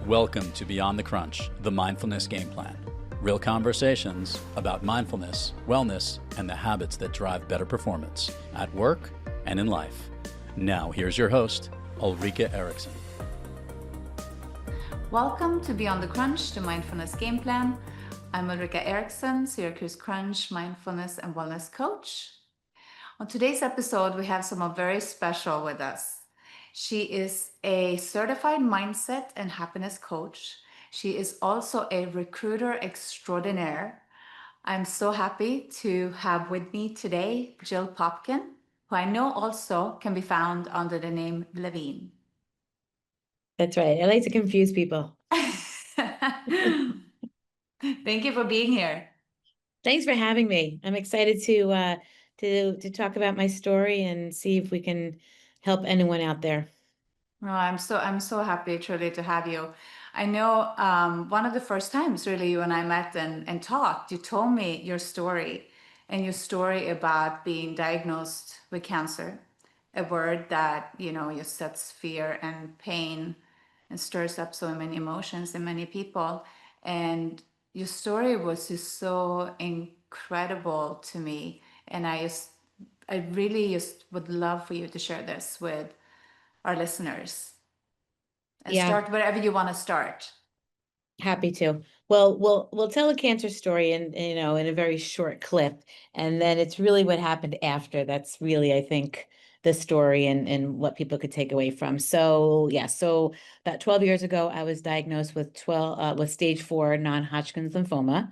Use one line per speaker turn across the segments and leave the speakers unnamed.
Welcome to Beyond the Crunch, the Mindfulness Game Plan. Real conversations about mindfulness, wellness, and the habits that drive better performance at work and in life. Now, here's your host, Ulrika Eriksson.
Welcome to Beyond the Crunch, the Mindfulness Game Plan. I'm Ulrika Eriksson, Syracuse Crunch mindfulness and wellness coach. On today's episode, we have someone very special with us. She is a certified mindset and happiness coach. She is also a recruiter extraordinaire. I'm so happy to have with me today Jill Popkin, who I know also can be found under the name Levine.
That's right. I like to confuse people.
Thank you for being here.
Thanks for having me. I'm excited to talk about my story and see if we can help anyone out there.
No, I'm so happy truly to have you. I know one of the first times really you and I met and talked, you told me your story about being diagnosed with cancer, a word that, just sets fear and pain and stirs up so many emotions in many people. And your story was just so incredible to me. And I really just would love for you to share this with our listeners and start wherever you want to start.
Happy to. Well, we'll tell a cancer story in a very short clip, and then it's really what happened after. That's really, I think, the story and what people could take away from. So about 12 years ago, I was diagnosed with stage 4 non-Hodgkin's lymphoma.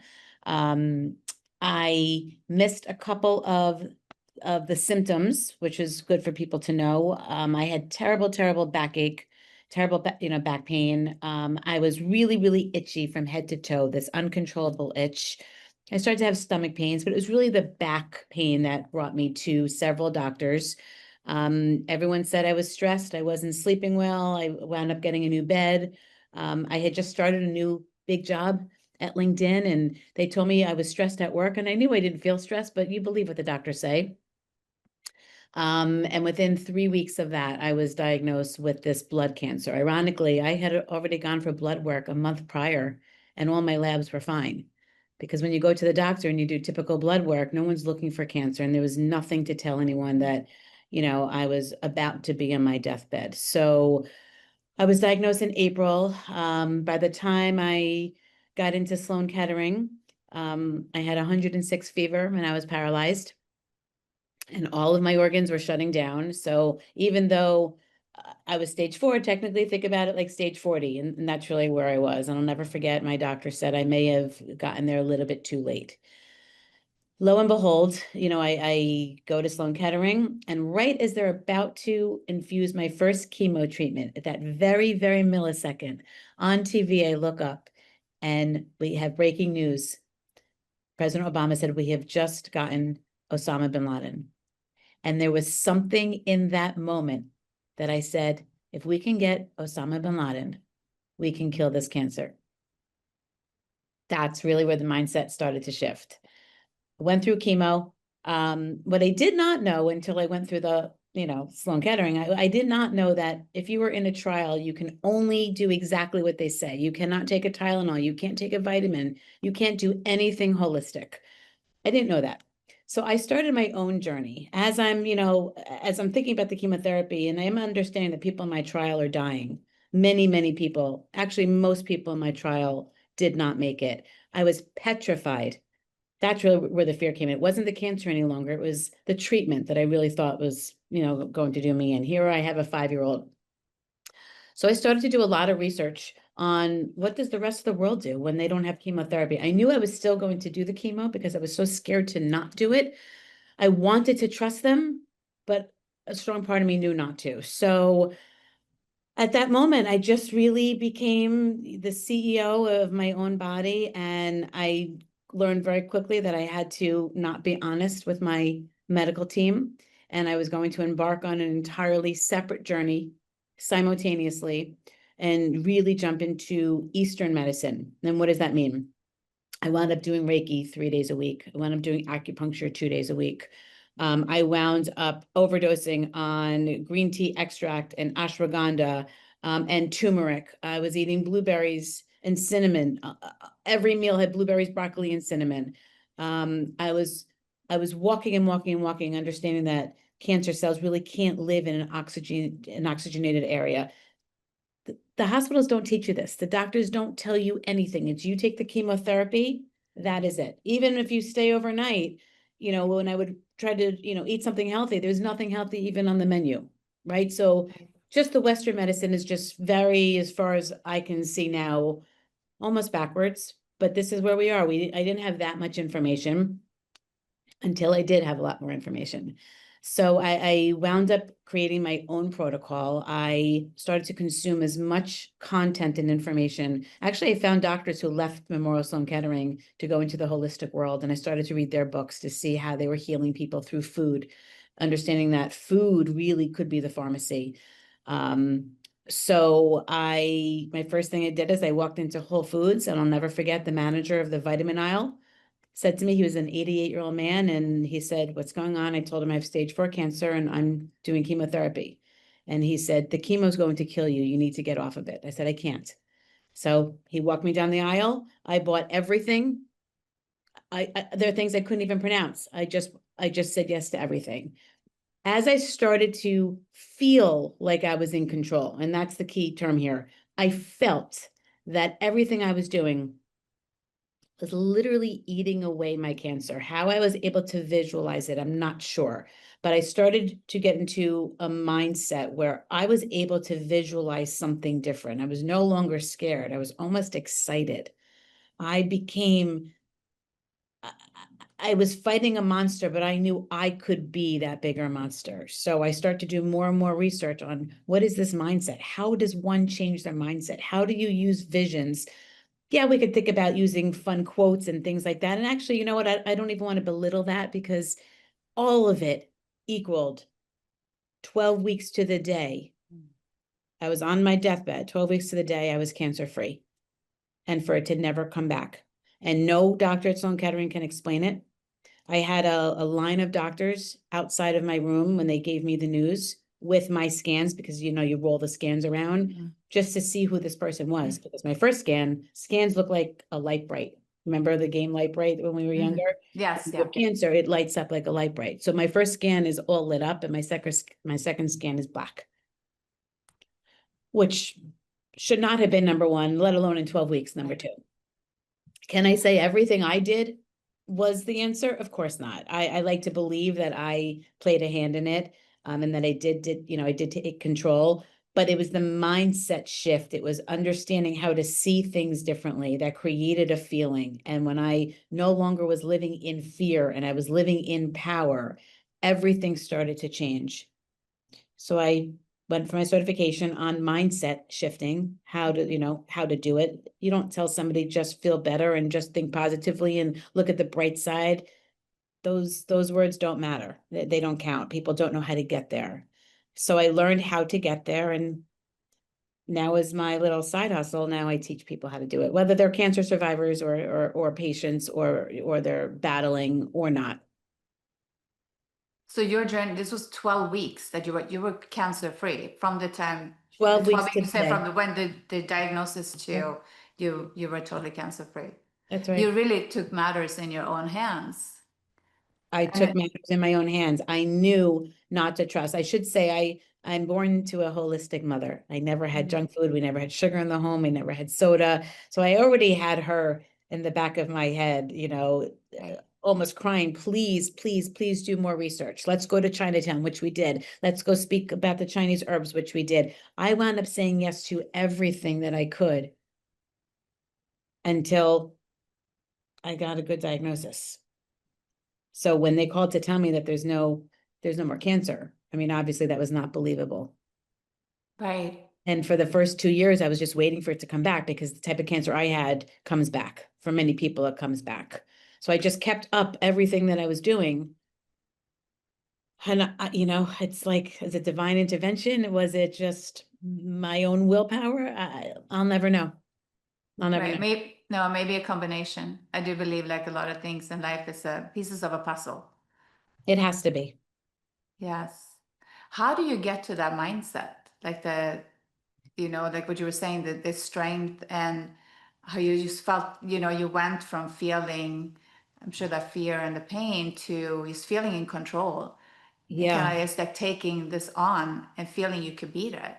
I missed a couple of the symptoms, which is good for people to know. I had terrible backache, back pain. I was really itchy from head to toe, this uncontrollable itch. I started to have stomach pains, but it was really the back pain that brought me to several doctors. Everyone said I was stressed. I wasn't sleeping well. I wound up getting a new bed. I had just started a new big job at LinkedIn, and they told me I was stressed at work, and I knew I didn't feel stressed, but you believe what the doctors say. And within 3 weeks of that, I was diagnosed with this blood cancer. Ironically, I had already gone for blood work a month prior, and all my labs were fine. Because when you go to the doctor and you do typical blood work, no one's looking for cancer, and there was nothing to tell anyone that, I was about to be on my deathbed. So I was diagnosed in April. By the time I got into Sloan Kettering, I had 106 fever and I was paralyzed. And all of my organs were shutting down. So even though I was stage 4, technically think about it like stage 40, and that's really where I was. And I'll never forget, my doctor said I may have gotten there a little bit too late. Lo and behold, I go to Sloan Kettering, and right as they're about to infuse my first chemo treatment, at that very millisecond, on TV, I look up and we have breaking news. President Obama said, we have just gotten Osama bin Laden. And there was something in that moment that I said, if we can get Osama bin Laden, we can kill this cancer. That's really where the mindset started to shift. I went through chemo. What I did not know until I went through the, Sloan Kettering, I did not know that if you were in a trial, you can only do exactly what they say. You cannot take a Tylenol. You can't take a vitamin. You can't do anything holistic. I didn't know that. So I started my own journey as I'm thinking about the chemotherapy, and I'm understanding that people in my trial are dying. Many people, actually, most people in my trial did not make it. I was petrified. That's really where the fear came in. It wasn't the cancer any longer. It was the treatment that I really thought was, going to do me in. Here I have a 5-year-old. So I started to do a lot of research on what does the rest of the world do when they don't have chemotherapy. I knew I was still going to do the chemo because I was so scared to not do it. I wanted to trust them, but a strong part of me knew not to. So at that moment, I just really became the CEO of my own body, and I learned very quickly that I had to not be honest with my medical team, and I was going to embark on an entirely separate journey simultaneously and really jump into Eastern medicine. And what does that mean? I wound up doing reiki 3 days a week. I wound up doing acupuncture 2 days a week. I wound up overdosing on green tea extract and ashwagandha and turmeric. I was eating blueberries and cinnamon. Every meal had blueberries, broccoli, and cinnamon. I was walking and walking and walking, understanding that cancer cells really can't live in an oxygenated area. The hospitals don't teach you this. The doctors don't tell you anything. It's you take the chemotherapy, that is it. Even if you stay overnight, when I would try to, eat something healthy, there's nothing healthy even on the menu, right? So just the Western medicine is just very, as far as I can see now, almost backwards. But this is where we are. I didn't have that much information until I did have a lot more information. So I wound up creating my own protocol. I started to consume as much content and information. Actually, I found doctors who left Memorial Sloan Kettering to go into the holistic world, and I started to read their books to see how they were healing people through food, understanding that food really could be the pharmacy. So my first thing I did is I walked into Whole Foods, and I'll never forget the manager of the vitamin aisle said to me, he was an 88-year-old man, and he said, "What's going on?" I told him I have stage 4 cancer and I'm doing chemotherapy. And he said, "The chemo is going to kill you. You need to get off of it." I said, "I can't." So he walked me down the aisle. I bought everything. There are things I couldn't even pronounce. I just said yes to everything. As I started to feel like I was in control, and that's the key term here, I felt that everything I was doing was literally eating away my cancer. How I was able to visualize it, I'm not sure. But I started to get into a mindset where I was able to visualize something different. I was no longer scared. I was almost excited. I was fighting a monster, but I knew I could be that bigger monster. So I start to do more and more research on what is this mindset? How does one change their mindset? How do you use visions? Yeah, we could think about using fun quotes and things like that. And actually, you know what? I don't even want to belittle that, because all of it equaled 12 weeks to the day. I was on my deathbed, 12 weeks to the day, I was cancer-free, and for it to never come back. And no doctor at Sloan Kettering can explain it. I had a line of doctors outside of my room when they gave me the news with my scans, because you roll the scans around just to see who this person was. Because my first scans look like a light bright. Remember the game Light Bright when we were younger?
Yes,
With cancer, it lights up like a light bright. So my first scan is all lit up, and my second scan is black, which should not have been number one, let alone in 12 weeks, number two. Can I say everything I did was the answer? Of course not. I like to believe that I played a hand in it, and that I did take control, but it was the mindset shift. It was understanding how to see things differently that created a feeling. And when I no longer was living in fear and I was living in power, everything started to change. So I went for my certification on mindset shifting, how to do it. You don't tell somebody just feel better and just think positively and look at the bright side. Those words don't matter. They don't count. People don't know how to get there. So I learned how to get there, and now is my little side hustle. Now I teach people how to do it, whether they're cancer survivors or patients or they're battling or not.
So your journey, this was 12 weeks that you were cancer free from the time
12 weeks
you said
today.
from when the diagnosis to you were totally cancer free.
That's right.
You really took matters in your own hands.
I took matters in my own hands. I knew not to trust. I should say I'm born to a holistic mother. I never had junk food. We never had sugar in the home. We never had soda. So I already had her in the back of my head, almost crying, "Please, please, please do more research. Let's go to Chinatown," which we did. "Let's go speak about the Chinese herbs," which we did. I wound up saying yes to everything that I could until I got a good diagnosis. So when they called to tell me that there's no more cancer, I mean, obviously that was not believable.
Right.
And for the first 2 years, I was just waiting for it to come back, because the type of cancer I had comes back. For many people, it comes back. So I just kept up everything that I was doing. And, it's like, is it divine intervention? Was it just my own willpower? I'll never know. I'll never know.
Maybe a combination. I do believe like a lot of things in life is pieces of a puzzle.
It has to be.
Yes. How do you get to that mindset? Like you know, like what you were saying, that the strength and how you just felt, you know, you went from feeling, I'm sure that fear and the pain to just feeling in control. And
Yeah.
kind of just like taking this on and feeling you could beat it.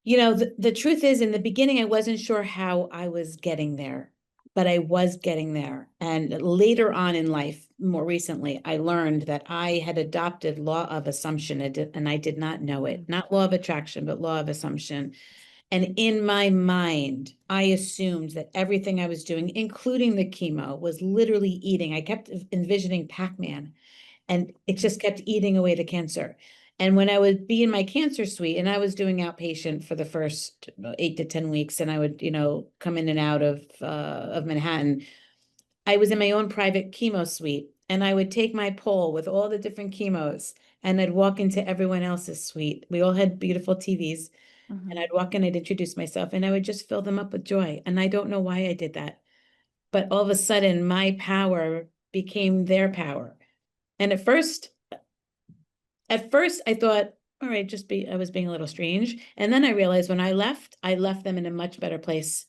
You know, the truth is, in the beginning, I wasn't sure how I was getting there, but I was getting there. And later on in life, more recently, I learned that I had adopted law of assumption, and I did not know it. Not law of attraction, but law of assumption. And in my mind, I assumed that everything I was doing, including the chemo, was literally eating. I kept envisioning Pac-Man, and it just kept eating away the cancer. And when I would be in my cancer suite, and I was doing outpatient for the first 8 to 10 weeks, and I would, you know, come in and out of Manhattan, I was in my own private chemo suite, and I would take my pole with all the different chemos, and I'd walk into everyone else's suite. We all had beautiful TVs, and I'd walk in, I'd introduce myself, and I would just fill them up with joy. And I don't know why I did that, but all of a sudden, my power became their power. And at first I thought, all right, I was being a little strange. And then I realized when I left them in a much better place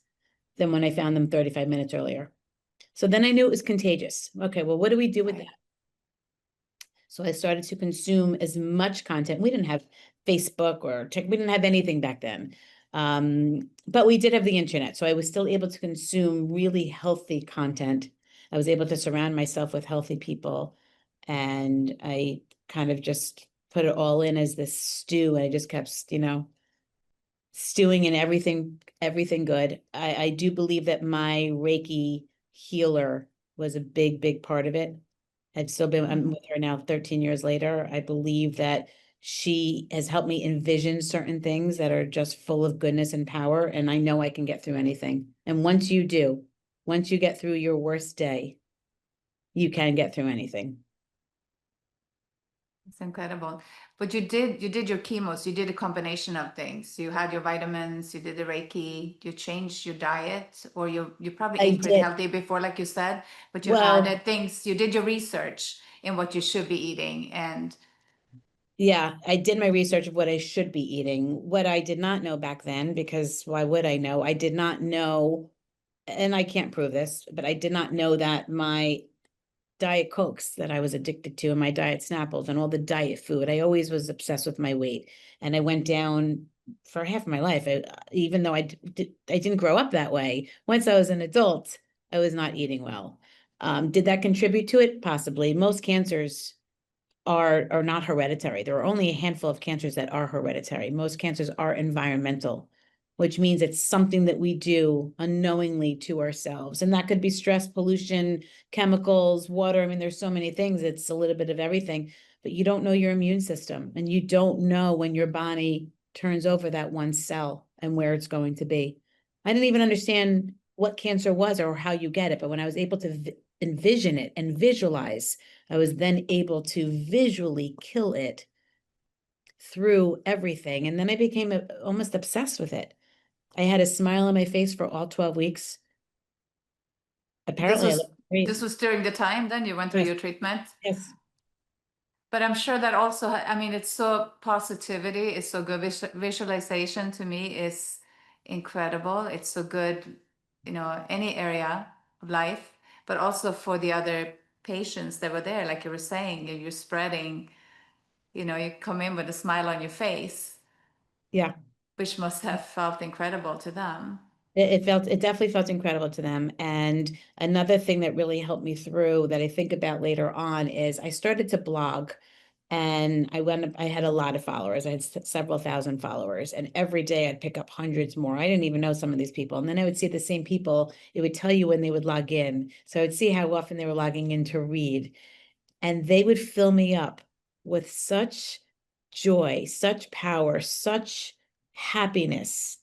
than when I found them 35 minutes earlier. So then I knew it was contagious. Okay, well, what do we do with that? So I started to consume as much content. We didn't have Facebook we didn't have anything back then. But we did have the internet. So I was still able to consume really healthy content. I was able to surround myself with healthy people. And I kind of just put it all in as this stew. And I just kept, you know, stewing in everything good. I do believe that my Reiki healer was a big part of it. I've still been, I'm with her now 13 years later. I believe that she has helped me envision certain things that are just full of goodness and power. And I know I can get through anything. And once you get through your worst day, you can get through anything.
It's incredible. But you did your chemos, you did a combination of things. You had your vitamins, you did the Reiki, you changed your diet, or you probably
I
ate pretty
did.
healthy before, like you said, but you
Well,
added things, you did your research in what you should be eating. And
yeah, I did my research of what I should be eating. What I did not know back then, because why would I know? I did not know, and I can't prove this, but I did not know that my Diet Cokes that I was addicted to and my Diet Snapples and all the diet food, I always was obsessed with my weight. And I went down for half my life. Even though I didn't grow up that way, once I was an adult, I was not eating well. Did that contribute to it? Possibly. Most cancers are not hereditary. There are only a handful of cancers that are hereditary. Most cancers are environmental, which means it's something that we do unknowingly to ourselves. And that could be stress, pollution, chemicals, water. I mean, there's so many things. It's a little bit of everything, but you don't know your immune system, and you don't know when your body turns over that one cell and where it's going to be. I didn't even understand what cancer was or how you get it, but when I was able to envision it and visualize, I was then able to visually kill it through everything. And then I became almost obsessed with it. I had a smile on my face for all 12 weeks.
this
Apparently, I
was
looked great.
this was during the time then you went through
Yes,
your treatment.
yes,
But I'm sure that also, I mean, it's so positivity, it's so good. Visualization to me is incredible. It's so good, you know, any area of life, but also for the other patients that were there, like you were saying, you're spreading, you know, you come in with a smile on your face,
yeah.
which must have felt incredible to them.
It definitely felt incredible to them. And another thing that really helped me through that I think about later on is I started to blog. And I had a lot of followers. I had several thousand followers, and every day I'd pick up hundreds more. I didn't even know some of these people. And then I would see the same people. It would tell you when they would log in. So I would see how often they were logging in to read. And they would fill me up with such joy, such power, such happiness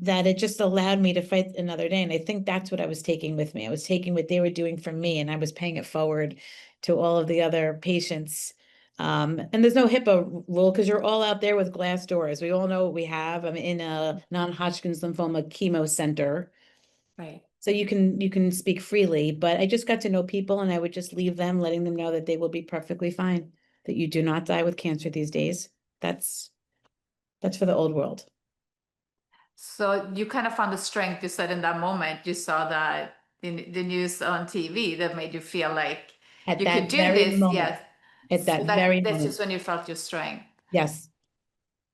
that it just allowed me to fight another day. And I think that's what I was taking with me. I was taking what they were doing for me, and I was paying it forward to all of the other patients. And there's no HIPAA rule because you're all out there with glass doors. We all know what we have. I'm in a non-Hodgkin's lymphoma chemo center.
Right.
So you can speak freely, but I just got to know people, and I would just leave them, letting them know that they will be perfectly fine, that you do not die with cancer these days. That's for the old world.
So you kind of found the strength, you said in that moment, you saw that the news on TV that made you feel like
At
you could
that
do
very
this.
moment,
Yes.
at
So
that very
this
moment.
is when you felt your strength.
Yes.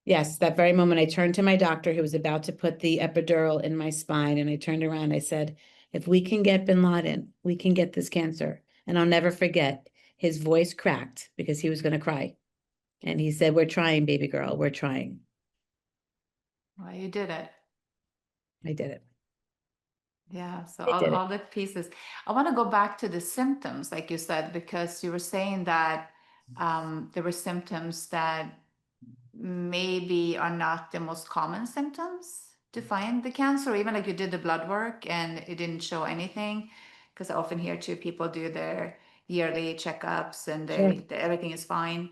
Yes, that very moment I turned to my doctor who was about to put the epidural in my spine, and I turned around, I said, if we can get bin Laden, we can get this cancer. And I'll never forget, his voice cracked because he was going to cry. And he said, we're trying, baby girl, we're trying.
Well, you did it.
I did it.
Yeah, so
I did it.
all the pieces. I want to go back to the symptoms, like you said, because you were saying that there were symptoms that maybe are not the most common symptoms to find the cancer, or even like you did the blood work and it didn't show anything. Because I often hear too, people do their yearly checkups and
Sure.
everything is fine.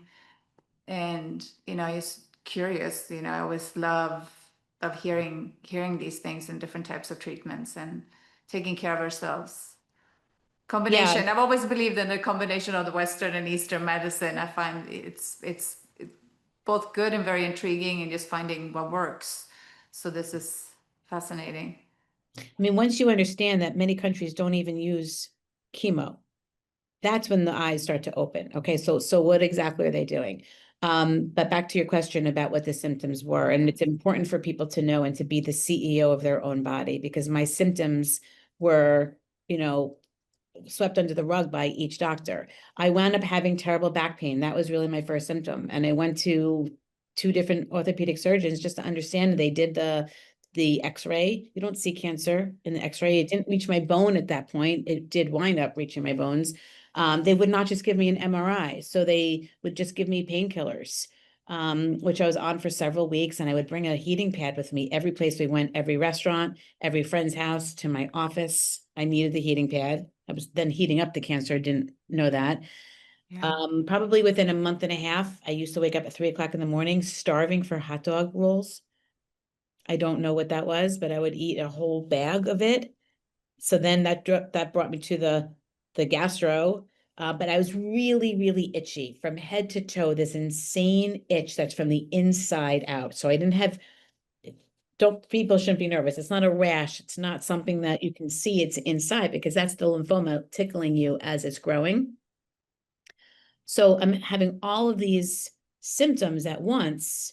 And it's curious. I always love hearing these things and different types of treatments and taking care of ourselves.
Yeah.
Combination. I've always believed in the combination of the Western and Eastern medicine. I find it's both good and very intriguing, and just finding what works. So this is fascinating.
I mean, once you understand that many countries don't even use chemo, that's when the eyes start to open. Okay, so what exactly are they doing? But back to your question about what the symptoms were, and it's important for people to know and to be the CEO of their own body, because my symptoms were, swept under the rug by each doctor. I wound up having terrible back pain. That was really my first symptom. And I went to two different orthopedic surgeons just to understand. They did the x-ray. You don't see cancer in the x-ray. It didn't reach my bone at that point. It did wind up reaching my bones. They would not just give me an MRI. So they would just give me painkillers, which I was on for several weeks. And I would bring a heating pad with me every place we went, every restaurant, every friend's house, to my office. I needed the heating pad. I was then heating up the cancer. Didn't know that.
Yeah.
Probably within a month and a half, I used to wake up at 3 o'clock in the morning, starving for hot dog rolls. I don't know what that was, but I would eat a whole bag of it. So then that brought me to the gastro. But I was really, really itchy from head to toe, this insane itch that's from the inside out. So I didn't have, people shouldn't be nervous. It's not a rash. It's not something that you can see. It's inside, because that's the lymphoma tickling you as it's growing. So I'm having all of these symptoms at once,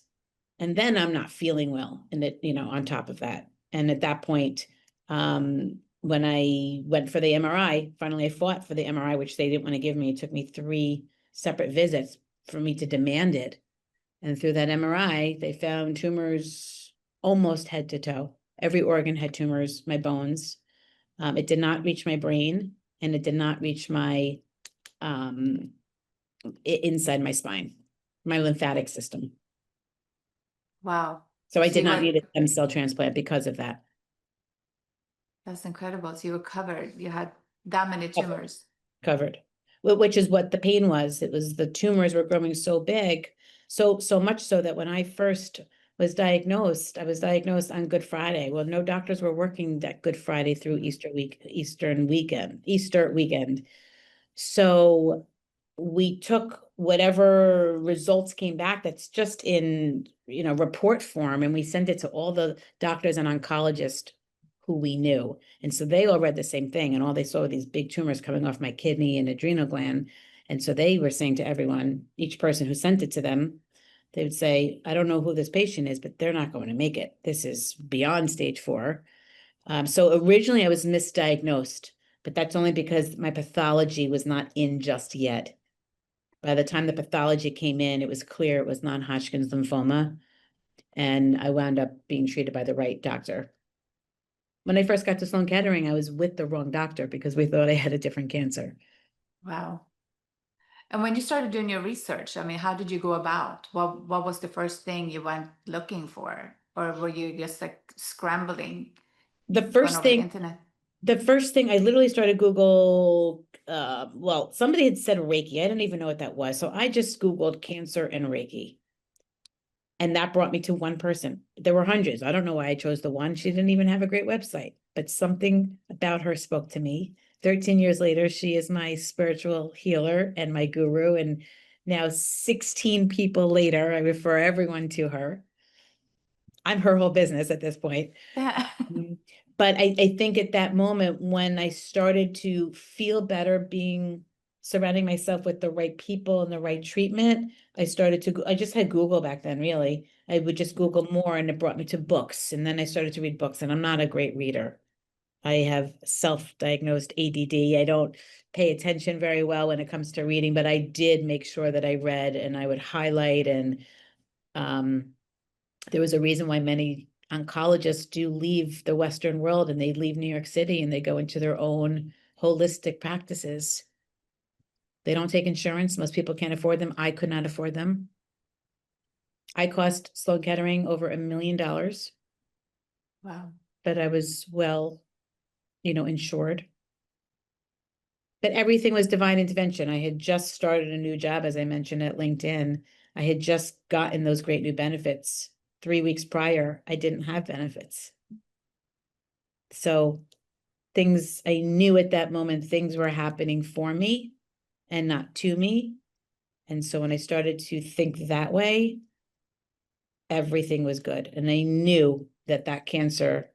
and then I'm not feeling well. And on top of that. And at that point, when I went for the MRI, finally I fought for the MRI, which they didn't want to give me. It took me 3 separate visits for me to demand it. And through that MRI, they found tumors almost head to toe. Every organ had tumors, my bones. It did not reach my brain, and it did not reach my inside my spine, my lymphatic system.
Wow.
So I
So
did
you
not
were,
need a stem cell transplant because of that.
that's incredible. So you were covered. You had that many tumors.
Covered, which is what the pain was. It was the tumors were growing so big, so much so that when I first was diagnosed, I was diagnosed on Good Friday. Well, no doctors were working that Good Friday through Easter weekend. So we took whatever results came back, that's just in, report form, and we sent it to all the doctors and oncologists who we knew. And so they all read the same thing, and all they saw were these big tumors coming off my kidney and adrenal gland. And so they were saying to everyone, each person who sent it to them, they would say, I don't know who this patient is, but they're not going to make it. This is beyond stage 4. So originally I was misdiagnosed, but that's only because my pathology was not in just yet. By the time the pathology came in, it was clear it was non-Hodgkin's lymphoma, and I wound up being treated by the right doctor. When I first got to Sloan Kettering, I was with the wrong doctor because we thought I had a different cancer.
Wow. And when you started doing your research, I mean, how did you go about? What was the first thing you went looking for? Or were you just like scrambling,
The
going
first
over the
thing,
internet?
I literally started Google, well, somebody had said Reiki. I didn't even know what that was. So I just Googled cancer and Reiki. And that brought me to one person. There were hundreds. I don't know why I chose the one. She didn't even have a great website, but something about her spoke to me. 13 years later, she is my spiritual healer and my guru. And now 16 people later, I refer everyone to her. I'm her whole business at this point.
Yeah.
But I think at that moment when I started to feel better surrounding myself with the right people and the right treatment, I just had Google back then, really. I would just Google more and it brought me to books. And then I started to read books, and I'm not a great reader. I have self-diagnosed ADD. I don't pay attention very well when it comes to reading, but I did make sure that I read and I would highlight. And there was a reason why many oncologists do leave the Western world and they leave New York City and they go into their own holistic practices. They don't take insurance. Most people can't afford them. I could not afford them. I cost Sloan Kettering over $1 million,
Wow.
but I was well, insured. But everything was divine intervention. I had just started a new job, as I mentioned, at LinkedIn. I had just gotten those great new benefits. 3 weeks prior, I didn't have benefits. So I knew at that moment, things were happening for me and not to me. And so when I started to think that way, everything was good. And I knew that cancer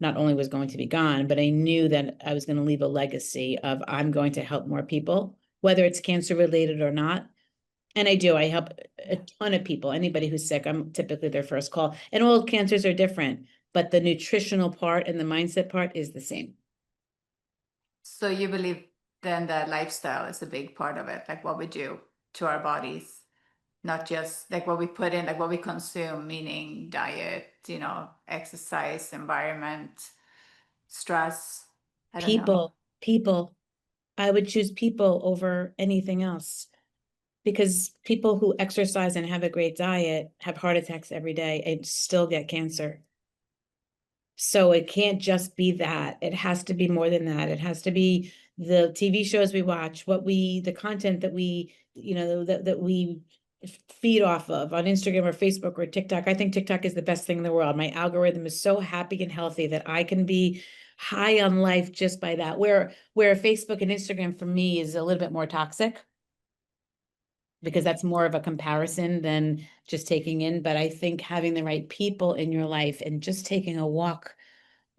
not only was going to be gone, but I knew that I was going to leave a legacy of I'm going to help more people, whether it's cancer related or not. And I do. I help a ton of people. Anybody who's sick, I'm typically their first call. And all cancers are different, but the nutritional part and the mindset part is the same.
So you believe then that lifestyle is a big part of it, like what we do to our bodies, not just like what we put in, like what we consume, meaning diet, exercise, environment, stress. I don't know.
People. I would choose people over anything else, because people who exercise and have a great diet have heart attacks every day and still get cancer. So it can't just be that. It has to be more than that. It has to be the TV shows we watch, the content that we, that we feed off of on Instagram or Facebook or TikTok. I think TikTok is the best thing in the world. My algorithm is so happy and healthy that I can be high on life just by that. Where Facebook and Instagram for me is a little bit more toxic, because that's more of a comparison than just taking in. But I think having the right people in your life and just taking a walk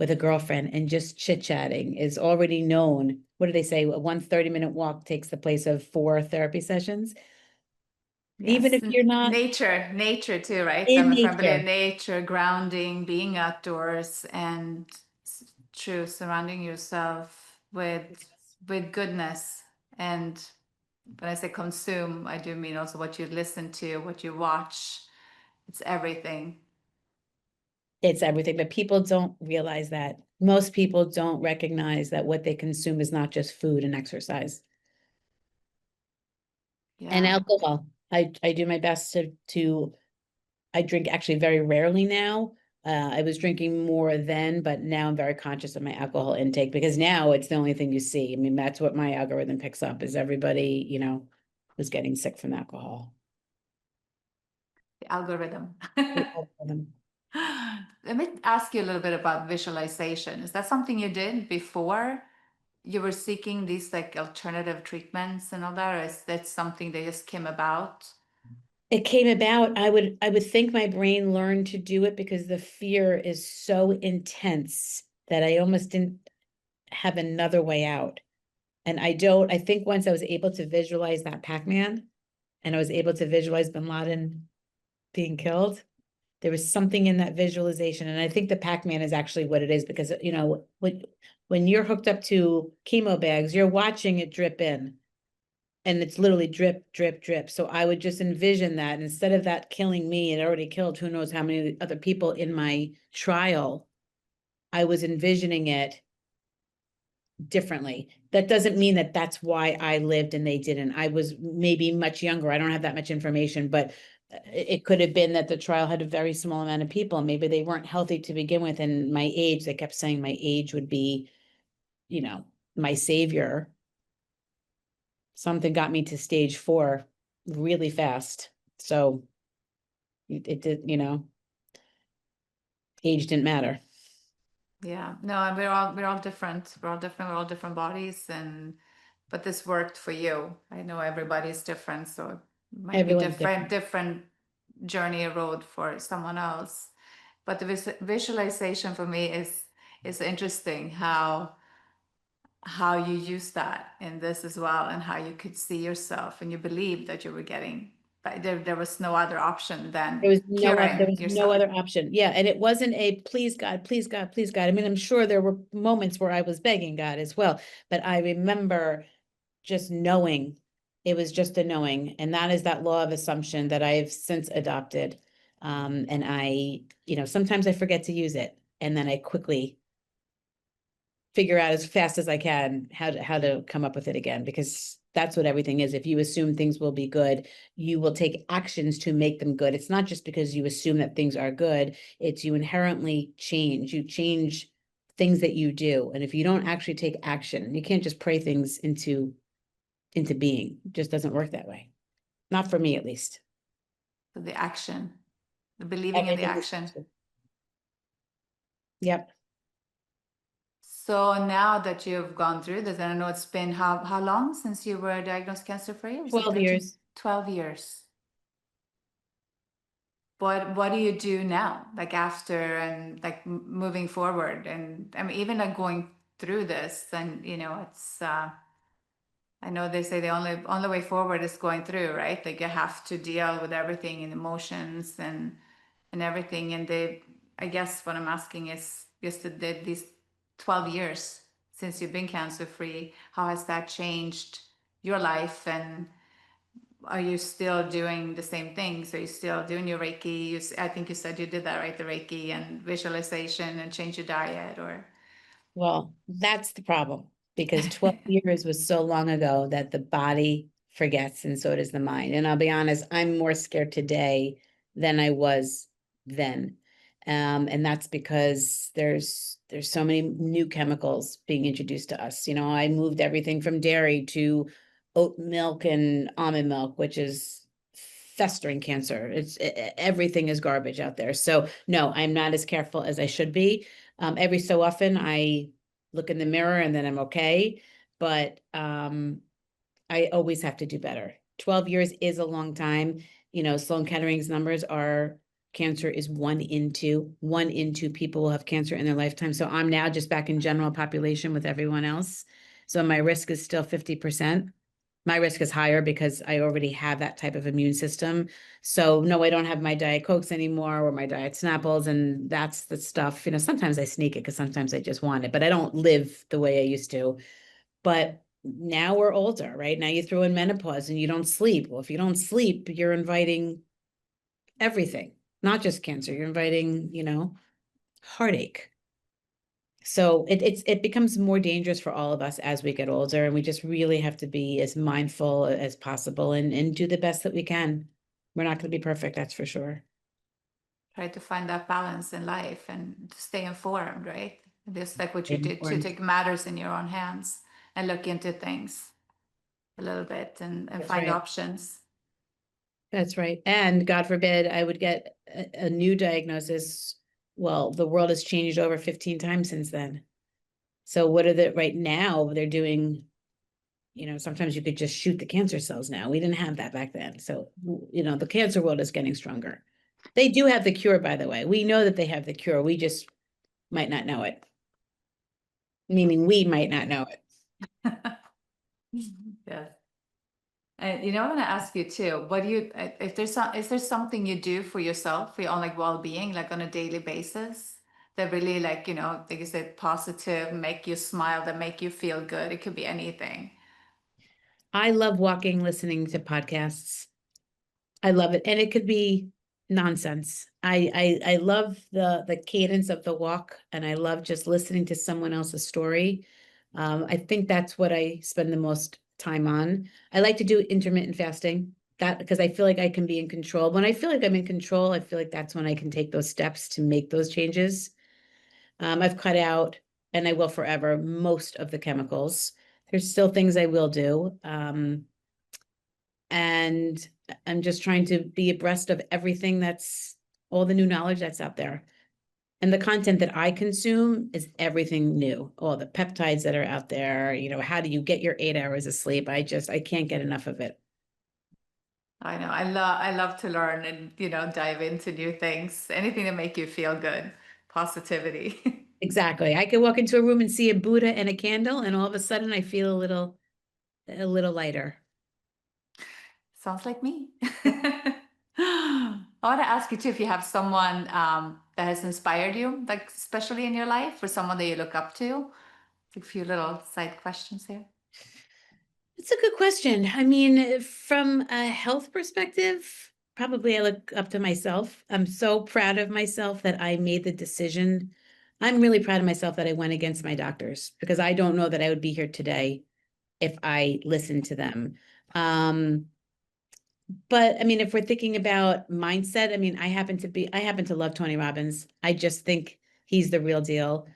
with a girlfriend and just chit-chatting is already known. What do they say? A 1 30-minute walk takes the place of 4 therapy sessions. Even
Yes,
if you're not
nature too, right?
in
I'm a family in
nature.
nature, grounding, being outdoors, and true, surrounding yourself with goodness. And when I say consume, I do mean also what you listen to, what you watch. It's everything.
It's everything, but people don't realize that. Most people don't recognize that what they consume is not just food and exercise and
Yeah.
alcohol. I do my best to I drink actually very rarely now. I was drinking more then, but now I'm very conscious of my alcohol intake, because now it's the only thing you see. I mean, that's what my algorithm picks up, is everybody, who's getting sick from alcohol.
The algorithm.
The algorithm.
Let me ask you a little bit about visualization. Is that something you did before you were seeking these like alternative treatments and all that, or is that something that just came about?
It came about. I would think my brain learned to do it because the fear is so intense that I almost didn't have another way out. And I think once I was able to visualize that Pac-Man and I was able to visualize Bin Laden being killed, there was something in that visualization. And I think the Pac-Man is actually what it is, because, when you're hooked up to chemo bags, you're watching it drip in. And it's literally drip, drip, drip. So I would just envision that instead of that killing me, it already killed who knows how many other people in my trial. I was envisioning it differently. That doesn't mean that that's why I lived and they didn't. I was maybe much younger. I don't have that much information, but it could have been that the trial had a very small amount of people. Maybe they weren't healthy to begin with. And my age, they kept saying my age would be, my savior. Something got me to stage 4 really fast. So it did, age didn't matter.
Yeah, no, and we're all different. We're all different. We're all different bodies, but this worked for you. I know everybody's different, so it might be
Everyone's different.
different journey or road for someone else. But the visualization for me is interesting how you use that in this as well, and how you could see yourself and you believe that you were getting, but there was no other option
There
than
was there
curing
was no
yourself.
other option. Yeah. And it wasn't a please God, please God, please God. I mean, I'm sure there were moments where I was begging God as well, but I remember just knowing, it was just a knowing. And that is that law of assumption that I've since adopted. And I, sometimes I forget to use it, and then I quickly figure out as fast as I can how to come up with it again, because that's what everything is. If you assume things will be good, you will take actions to make them good. It's not just because you assume that things are good, it's you inherently change. You change things that you do. And if you don't actually take action, you can't just pray things into being. It just doesn't work that way. Not for me, at least.
So the action, the believing in the
Everything is
action.
action. Yep.
So now that you've gone through this, and I know it's been how long since you were diagnosed cancer-free? Was it
12
13?
years.
12 years. What do you do now, like after, and like moving forward? And I mean, even like going through this, and it's I know they say the only way forward is going through, right? Like you have to deal with everything and emotions and everything. And I guess what I'm asking is just these 12 years since you've been cancer free, how has that changed your life? And are you still doing the same things? Are you still doing your Reiki? I think you said you did that, right? The Reiki and visualization and change your diet, or
Well, that's the problem, because 12 years was so long ago that the body forgets, and so does the mind. And I'll be honest, I'm more scared today than I was then. And that's because there's so many new chemicals being introduced to us. I moved everything from dairy to oat milk and almond milk, which is festering cancer. Everything is garbage out there. So no, I'm not as careful as I should be. Every so often I look in the mirror and then I'm okay. But I always have to do better. 12 years is a long time. Sloan Kettering's numbers are cancer is 1 in 2. 1 in 2 people will have cancer in their lifetime. So I'm now just back in general population with everyone else. So my risk is still 50%. My risk is higher because I already have that type of immune system. So no, I don't have my Diet Cokes anymore or my Diet Snapples. And that's the stuff, sometimes I sneak it because sometimes I just want it, but I don't live the way I used to. But now we're older, right? Now you throw in menopause and you don't sleep. Well, if you don't sleep, you're inviting everything, not just cancer. You're inviting, heartache. So it becomes more dangerous for all of us as we get older, and we just really have to be as mindful as possible and do the best that we can. We're not going to be perfect, that's for sure.
try to find that balance in life and to stay informed, right? Just like what you did, to
Important.
take matters in your own hands and look into things a little bit and
That's
find
right.
options.
That's right. And God forbid I would get a new diagnosis. Well, the world has changed over 15 times since then. So what are right now they're doing, sometimes you could just shoot the cancer cells now. We didn't have that back then. So, the cancer world is getting stronger. They do have the cure, by the way. We know that they have the cure. We just might not know it. Meaning we might not know it.
Yes. And I want to ask you too, what do you, if is there something you do for yourself, for your own like well-being, like on a daily basis, that really like, like you said, positive, make you smile, that make you feel good? It could be anything.
I love walking, listening to podcasts. I love it. And it could be nonsense. I love the cadence of the walk, and I love just listening to someone else's story. I think that's what I spend the most time on. I like to do intermittent fasting, that because I feel like I can be in control. When I feel like I'm in control, I feel like that's when I can take those steps to make those changes. I've cut out, and I will forever, most of the chemicals. There's still things I will do. And I'm just trying to be abreast of everything that's all the new knowledge that's out there. And the content that I consume is everything new, all the peptides that are out there. How do you get your 8 hours of sleep? I can't get enough of it.
I know. I love to learn and, dive into new things. Anything to make you feel good. Positivity.
Exactly. I could walk into a room and see a Buddha and a candle, and all of a sudden I feel a little lighter.
Sounds like me. I want to ask you too if you have someone that has inspired you, like especially in your life, or someone that you look up to. A few little side questions here.
It's a good question. I mean, from a health perspective, probably I look up to myself. I'm so proud of myself that I made the decision. I'm really proud of myself that I went against my doctors, because I don't know that I would be here today if I listened to them. But I mean, if we're thinking about mindset, I mean, I happen to love Tony Robbins. I just think he's the real deal.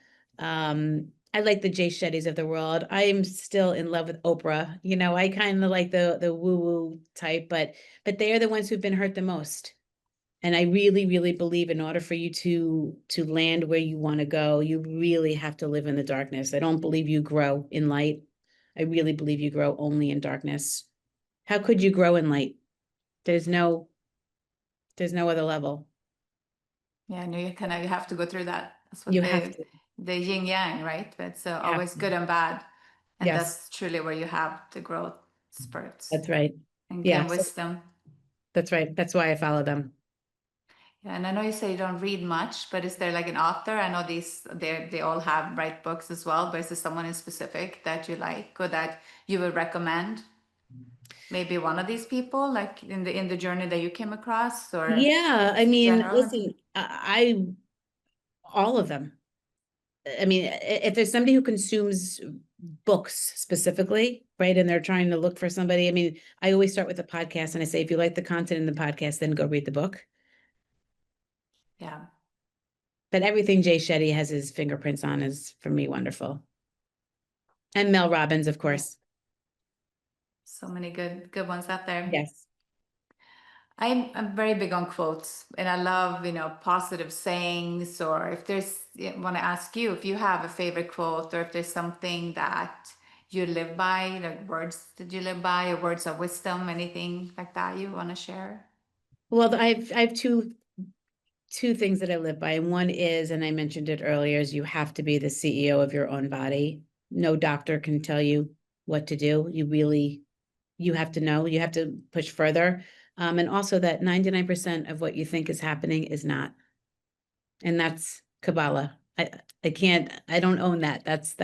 I like the Jay Shettys of the world. I'm still in love with Oprah. I kind of like the woo-woo type, but they are the ones who've been hurt the most. And I really, really believe in order for you to land where you want to go, you really have to live in the darkness. I don't believe you grow in light. I really believe you grow only in darkness. How could you grow in light? There's no other level.
Yeah, I know you have to go through that. That's what
You have to.
the yin yang, right? It's
You have
always
to.
good and bad, and
Yes,
that's truly where you have the growth spurts
that's right.
and
Yeah,
gain
so
wisdom.
that's right. That's why I follow them.
Yeah, and I know you say you don't read much, but is there like an author? I know they all have write books as well, but is there someone in specific that you like or that you would recommend? Maybe one of these people, like in the journey that you came across, or
Yeah, I
just in
mean,
general?
listen, all of them. I mean, if there's somebody who consumes books specifically, right, and they're trying to look for somebody, I mean, I always start with a podcast and I say, if you like the content in the podcast, then go read the book.
Yeah.
But everything Jay Shetty has his fingerprints on is, for me, wonderful. And Mel Robbins, of
Yeah.
course.
So many good ones out there.
Yes.
I'm very big on quotes, and I love, positive sayings. Or if there's, want to ask you if you have a favorite quote, or if there's something that you live by, like words that you live by, or words of wisdom, anything like that you want to share.
Well, I have two things that I live by. And one is, and I mentioned it earlier, is you have to be the CEO of your own body. No doctor can tell you what to do. You have to know, you have to push further. And also that 99% of what you think is happening is not. And that's Kabbalah. I don't own that. That's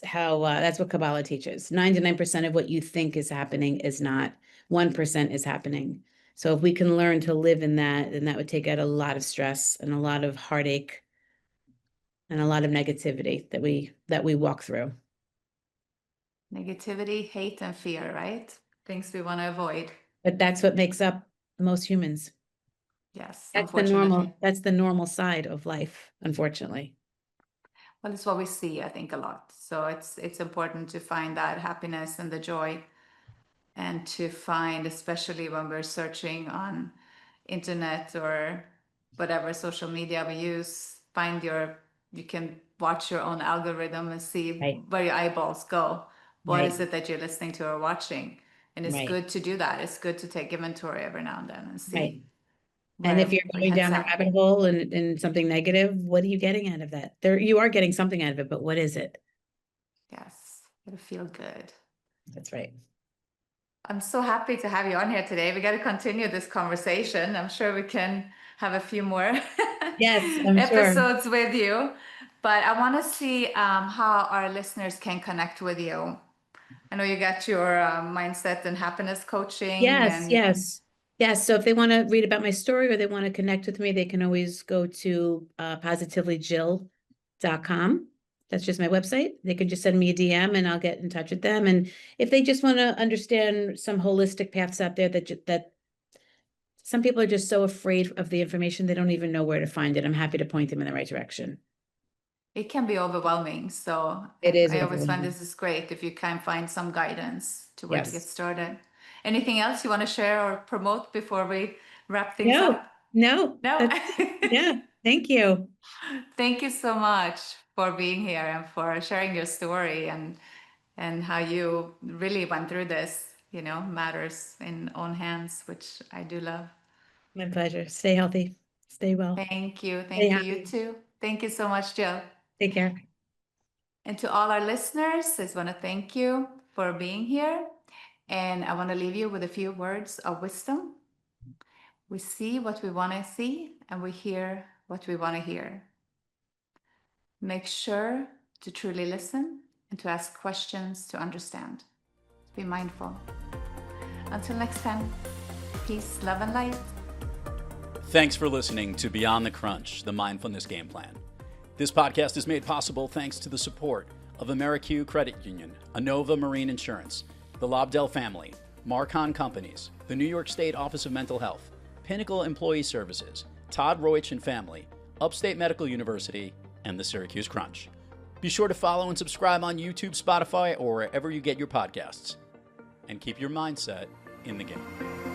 how, that's what Kabbalah teaches. 99% of what you think is happening is not. 1% is happening. So if we can learn to live in that, then that would take out a lot of stress and a lot of heartache and a lot of negativity that we walk through.
Negativity, hate, and fear, right? Things we want to avoid.
But that's what makes up most humans.
Yes,
That's the
unfortunately.
normal side of life, unfortunately.
Well, it's what we see, I think, a lot. So it's important to find that happiness and the joy, and to find, especially when we're searching on internet or whatever social media we use, you can watch your own algorithm and see
Right,
where your eyeballs go. What
right,
is it that you're listening to or watching? And it's
right,
good to do that. It's good to take inventory every now and then and
right.
see
And if
where
you're
your
going
head's
down a
at.
rabbit hole and something negative, what are you getting out of that? You are getting something out of it, but what is it?
Yes, it'll feel good.
That's right.
I'm so happy to have you on here today. We got to continue this conversation. I'm sure we can have a few more
Yes, I'm sure.
episodes with you. But I want to see how our listeners can connect with you. I know you got your mindset and happiness coaching,
Yes,
and
yes. Yes. So if they want to read about my story or they want to connect with me, they can always go to positivelyjill.com. That's just my website. They can just send me a DM and I'll get in touch with them. And if they just want to understand some holistic paths out there that some people are just so afraid of the information, they don't even know where to find it. I'm happy to point them in the right direction.
it can be overwhelming. So
It is
I always find
overwhelming.
this is great if you can find some guidance to where to get
Yes.
started. Anything else you want to share or promote before we wrap things
No,
up?
no,
No.
that's, yeah, thank you.
Thank you so much for being here and for sharing your story and how you really went through this. matters in own hands, which I do love.
My pleasure. Stay healthy. Stay well.
Thank you.
Stay
Thank you. You
happy.
too. Thank you so much, Jill.
Take care.
And to all our listeners, I just want to thank you for being here. And I want to leave you with a few words of wisdom. We see what we want to see, and we hear what we want to hear. Make sure to truly listen and to ask questions to understand. Be mindful. Until next time, peace, love, and light.
Thanks for listening to Beyond the Crunch, the Mindfulness Game Plan. This podcast is made possible thanks to the support of Amerique Credit Union, Inova Marine Insurance, the Lobdell family, Marcon Companies, the New York State Office of Mental Health, Pinnacle Employee Services, Todd Roich and Family, Upstate Medical University, and the Syracuse Crunch. Be sure to follow and subscribe on YouTube, Spotify, or wherever you get your podcasts. And keep your mindset in the game.